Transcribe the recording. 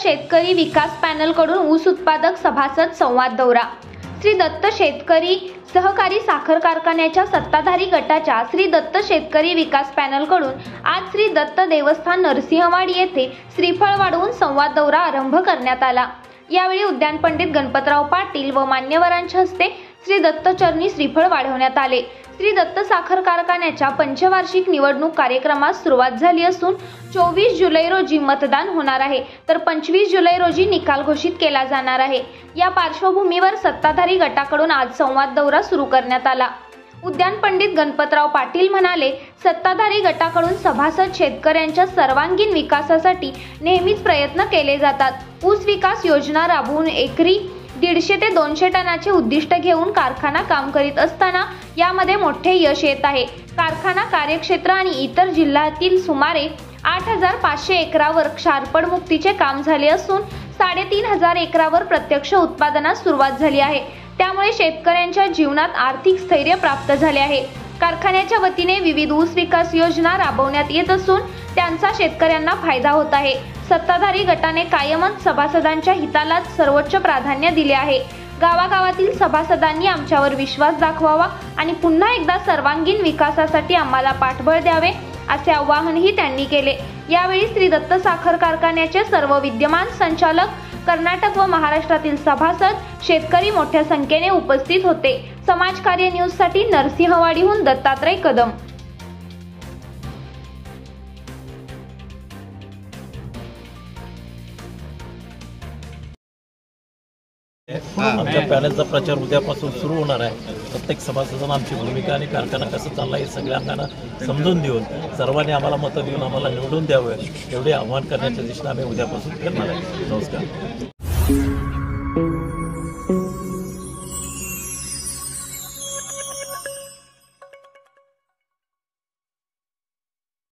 शेतकरी विकास पॅनल कडून ऊस उत्पादक सभासद संवाद दौरा। श्री दत्त शेतकरी सहकारी साखर कारखान्याच्या सत्ताधारी गटाच्या श्री दत्त शेतकरी विकास पॅनल कडून आज श्री दत्त देवस्थान नरसिंहवाडी येथे श्रीफळ वाढवून संवाद दौरा आरंभ करण्यात आला। यावेळी उद्यान पंडित गणपतराव पाटील व मान्यवरांच्या हस्ते श्री दत्त चरणी श्रीफळ वाढवण्यात आले। श्री दत्त साखर कारखान्याच्या पंचवार्षिक निवडणूक कार्यक्रमास सुरुवात झाली असून 24 जुलै रोजी मतदान होणार आहे, तर 25 जुलै रोजी निकाल घोषित केला जाणार आहे। या पार्श्वभूमीवर सत्ताधारी गटाकडून आज संवाद दौरा सुरू करण्यात आला। उद्यान पंडित गणपतराव पाटील म्हणाले, सत्ताधारी गटाकडून सभासद शेतकऱ्यांच्या सर्वांगीण विकासासाठी नेहमीच प्रयत्न केले जातात। ऊस विकास योजना राबवून एकरी 150 ते 200 टनाचे उद्दिष्ट घेऊन कारखाना काम करीत असताना यामध्ये मोठे यश येत आहे। कारखाना कार्यक्षेत्र आणि इतर जिल्ह्यातील सुमारे 8500 एकरावर क्षारपड मुक्तीचे काम झाले असून 3500 एकरावर प्रत्यक्ष उत्पादनास सुरुवात झाली आहे। त्यामुळे शेतकऱ्यांच्या जीवनात आर्थिक स्थैर्य प्राप्त झाले आहे। कारखान्याच्या वतीने विविध ऊस विकास योजना राबवण्यात येत असून त्यांचा शेतकऱ्यांना फायदा होत आहे। सत्ताधारी गटाने कायमच सभासदांच्या हितालाच सर्वोच्च प्राधान्य दिले आहे। गावागावातील सभासदांनी आमच्यावर विश्वास दाखवावा आणि पुन्हा एकदा सर्वांगीण विकासासाठी आम्हाला पाठबळ द्यावे असे आवाहनही त्यांनी केले। यावेळी श्री दत्त साखर कारखान्याचे सर्व विद्यमान संचालक, कर्नाटक व महाराष्ट्रातील सभासद, शेतकरी मोठ्या संख्येने उपस्थित होते। समाजकार्य न्यूज साठी नरसिंहवाडीहून दत्तात्रय कदम। आमच्या पॅनलचा प्रचार उद्यापासून सुरू होणार आहे। प्रत्येक सभासदांना आमची भूमिका आणि कारखाना कसं चालला हे सगळ्यांना समजून देऊन सर्वांनी आम्हाला मतं देऊन आम्हाला निवडून द्यावे एवढे आवाहन करण्याच्या दिशेने आम्ही उद्यापासून करणार आहे। नमस्कार।